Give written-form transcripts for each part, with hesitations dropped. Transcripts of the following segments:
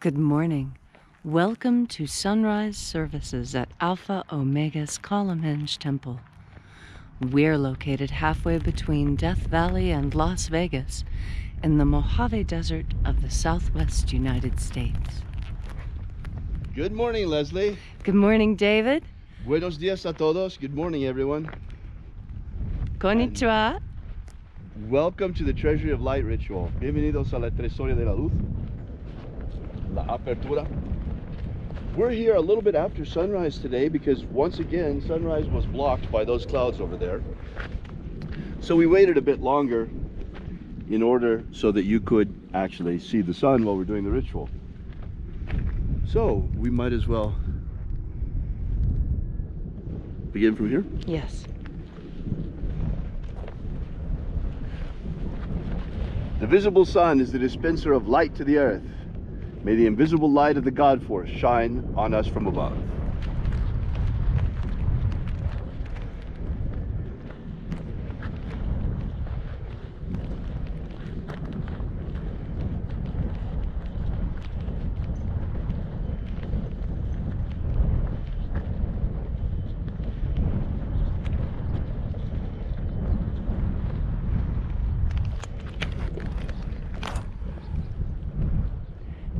Good morning. Welcome to sunrise services at Alpha Omega's Column Henge Temple. We're located halfway between Death Valley and Las Vegas in the Mojave Desert of the Southwest United States. Good morning, Leslie. Good morning, David. Buenos días a todos. Good morning, everyone. Konnichiwa. Welcome to the Treasury of Light ritual. Bienvenidos a la Tresoria de la Luz. La Apertura. We're here a little bit after sunrise today because once again sunrise was blocked by those clouds over there. So we waited a bit longer in order so that you could actually see the sun while we're doing the ritual. So we might as well begin from here. Yes. The visible sun is the dispenser of light to the earth. May the invisible light of the God Force shine on us from above.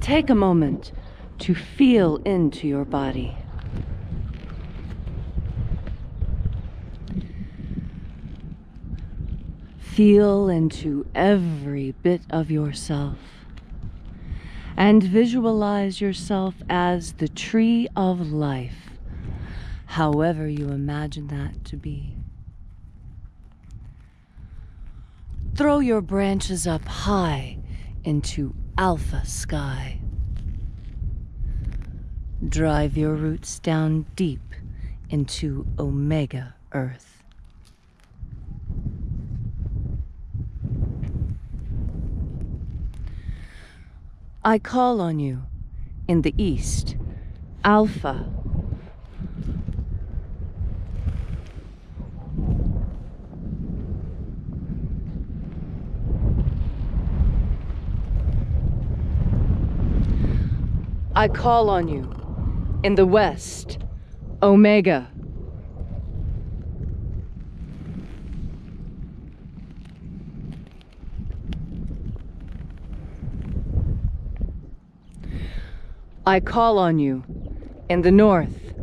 Take a moment to feel into your body. Feel into every bit of yourself and visualize yourself as the tree of life, however you imagine that to be. Throw your branches up high into Alpha sky. Drive your roots down deep into Omega earth. I call on you in the east, Alpha. I call on you in the west, Omega. I call on you in the north,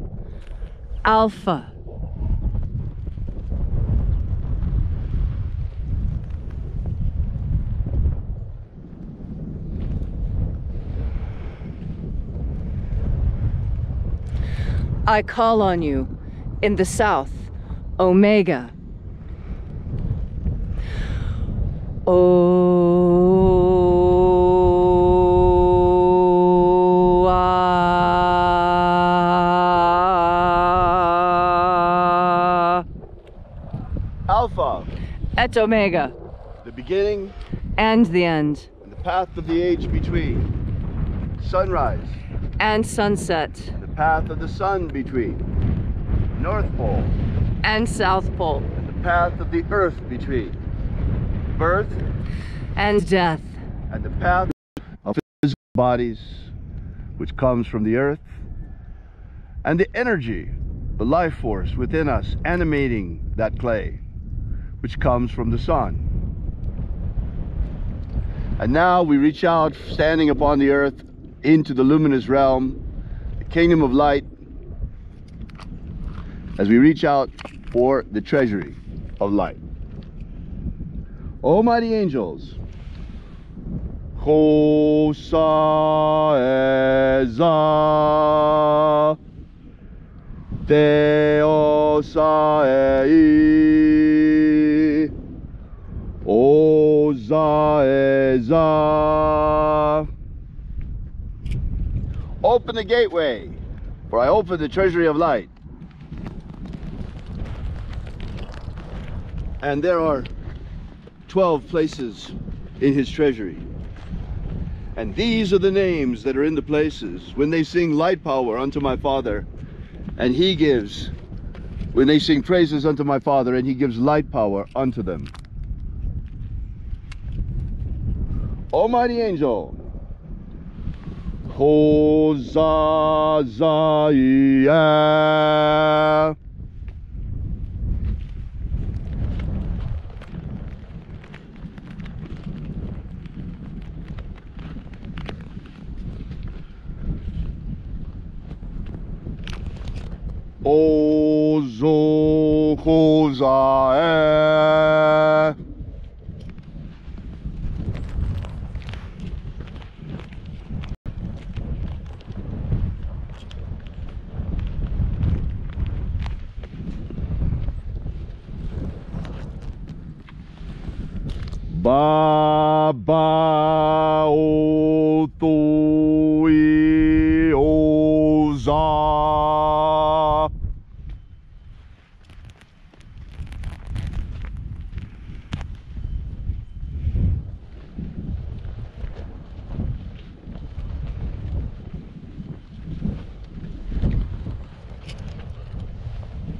Alpha. I call on you in the south, Omega. Alpha. Et Omega. The beginning And the end. and the path of the age between. Sunrise. And sunset. The path of the sun between. North Pole. And South Pole. And the path of the earth between. Birth. And death. And the path of physical bodies, which comes from the earth. And the energy, the life force within us animating that clay, which comes from the sun. And now we reach out, standing upon the earth, into the luminous realm, the kingdom of light, as we reach out for the treasury of light. Almighty angels, Hosaeza Theosaei Ozaeza. Open the gateway, for I open the treasury of light. And there are 12 places in his treasury. And these are the names that are in the places. When they sing light power unto my Father, and he gives, when they sing praises unto my Father, and he gives light power unto them. Almighty angel, Hozazaya. Ozo Hozae. Baba Otoi Oza.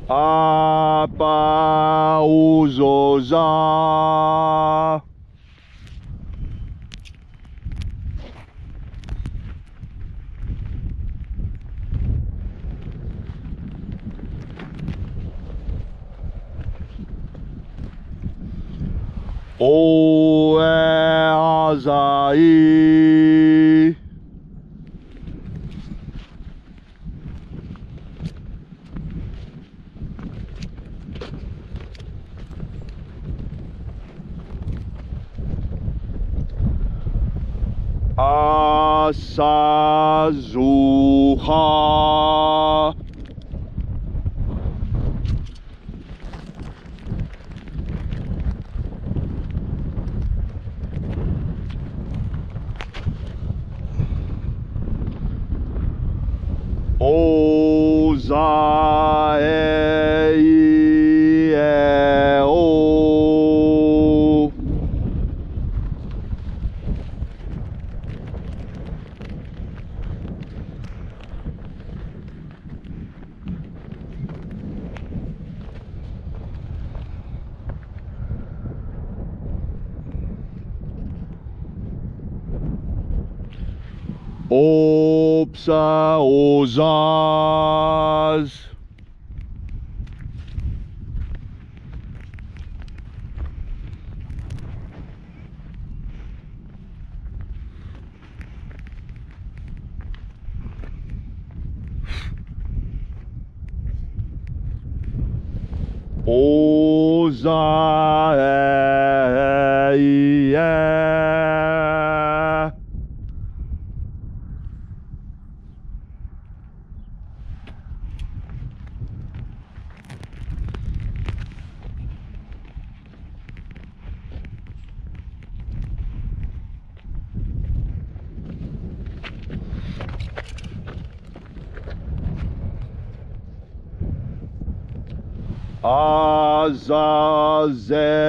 Apa Uzoza. Oazai. Asazuha. Ozaeo. Opsa Ozaz. Ozaea.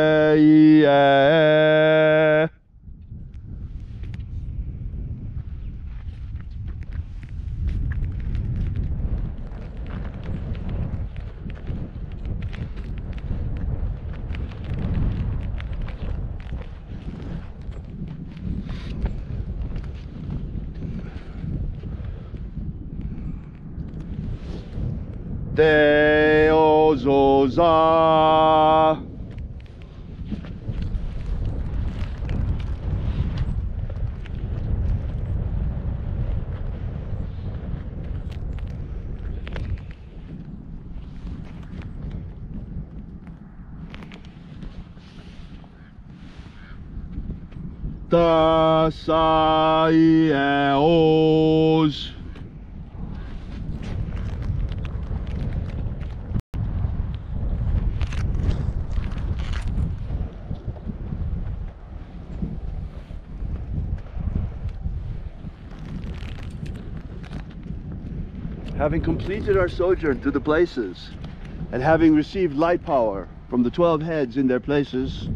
Azazeia. Deozoza. Tasaios. Having completed our sojourn through the places, and having received light power from the 12 heads in their places,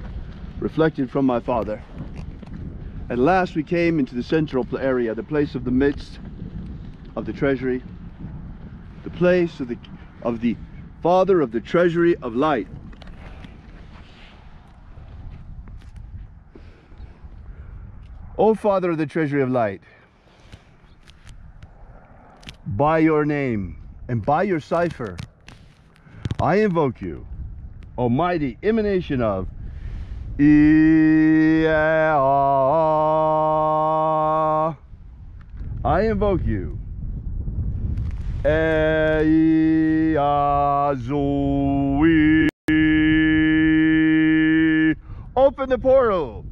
reflected from my Father, at last we came into the central area, the place of the midst of the treasury, the place of the Father of the treasury of light. O Father of the treasury of light, by your name and by your cipher, I invoke you, almighty emanation of Ea. I invoke you, Eazui. Open the portal.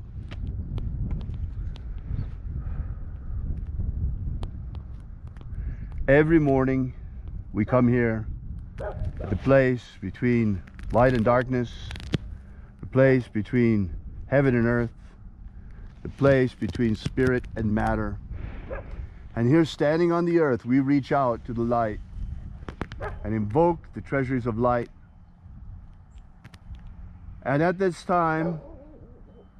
Every morning we come here at the place between light and darkness, the place between heaven and earth, the place between spirit and matter. And here, standing on the earth, we reach out to the light and invoke the treasuries of light. And at this time,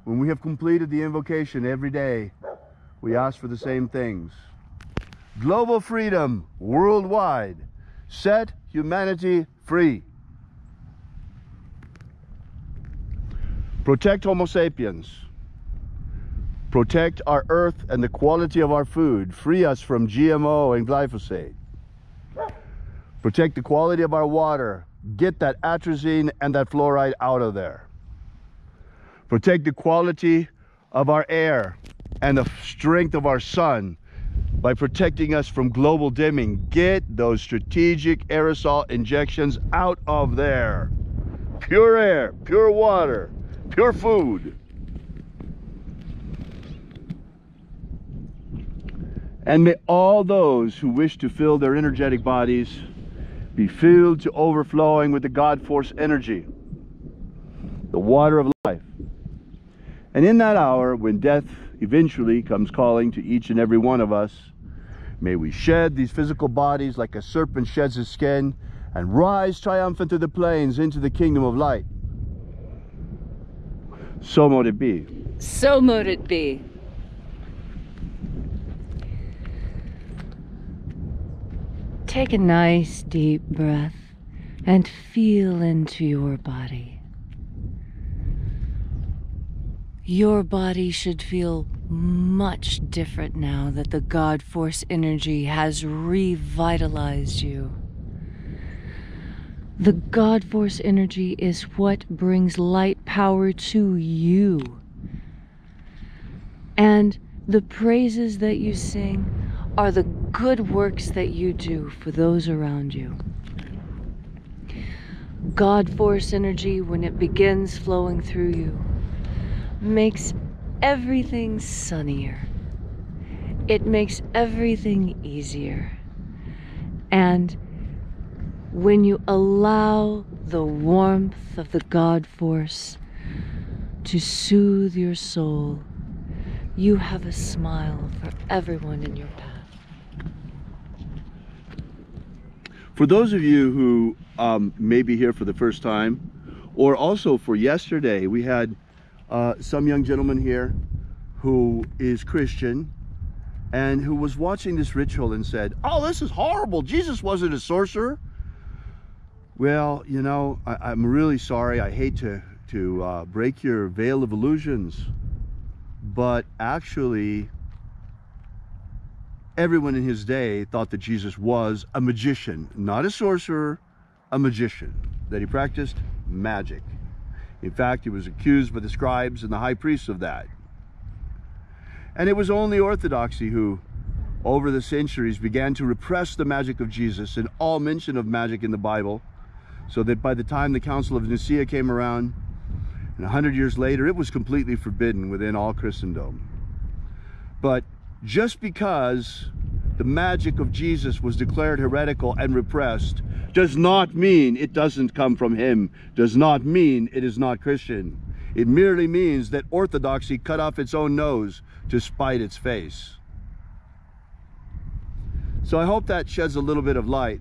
when we have completed the invocation every day, we ask for the same things. Global freedom worldwide. Set humanity free. Protect Homo sapiens. Protect our earth and the quality of our food. Free us from GMO and glyphosate. Protect the quality of our water. Get that atrazine and that fluoride out of there. Protect the quality of our air and the strength of our sun by protecting us from global dimming. Get those strategic aerosol injections out of there. Pure air, pure water, pure food. And may all those who wish to fill their energetic bodies be filled to overflowing with the God Force energy, the water of life. And in that hour, when death eventually comes calling to each and every one of us, may we shed these physical bodies like a serpent sheds his skin and rise triumphant to the plains into the kingdom of light. So mote it be. So mote it be. Take a nice deep breath and feel into your body. Your body should feel much different now that the God Force energy has revitalized you. The God Force energy is what brings light power to you. And the praises that you sing are the good works that you do for those around you. God Force energy, when it begins flowing through you, makes everything sunnier. It makes everything easier. And when you allow the warmth of the God Force to soothe your soul, you have a smile for everyone in your path. For those of you who may be here for the first time, or also for yesterday, we had some young gentleman here who is Christian and who was watching this ritual and said, "Oh, this is horrible. Jesus wasn't a sorcerer." Well, you know, I'm really sorry. I hate to break your veil of illusions, but actually everyone in his day thought that Jesus was a magician, not a sorcerer, a magician, that he practiced magic. In fact, he was accused by the scribes and the high priests of that. And it was only orthodoxy who, over the centuries, began to repress the magic of Jesus and all mention of magic in the Bible, so that by the time the Council of Nicaea came around, and 100 years later, it was completely forbidden within all Christendom. But just because the magic of Jesus was declared heretical and repressed does not mean it doesn't come from him, does not mean it is not Christian. It merely means that orthodoxy cut off its own nose to spite its face. So I hope that sheds a little bit of light.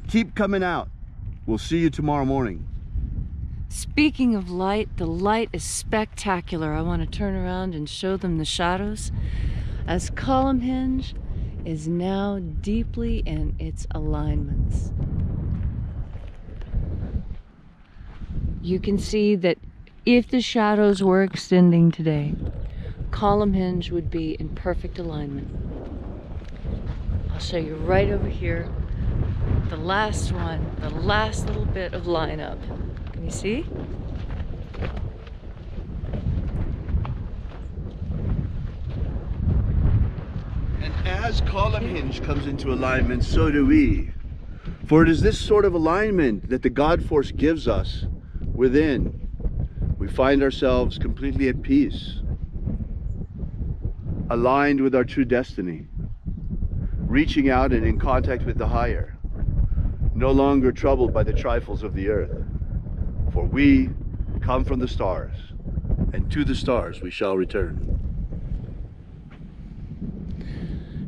Keep coming out. We'll see you tomorrow morning. Speaking of light, the light is spectacular. I want to turn around and show them the shadows, as column hinge is now deeply in its alignments. You can see that if the shadows were extending today, column hinge would be in perfect alignment. I'll show you right over here. The last one, the last little bit of lineup. Can you see? And as column hinge comes into alignment, so do we. For it is this sort of alignment that the God force gives us within. We find ourselves completely at peace, aligned with our true destiny, reaching out and in contact with the higher, no longer troubled by the trifles of the earth. For we come from the stars, and to the stars we shall return.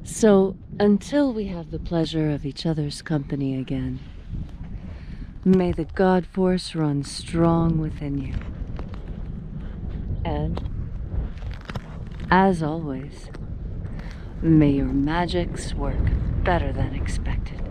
So, until we have the pleasure of each other's company again, may the God force run strong within you. And, as always, may your magics work better than expected.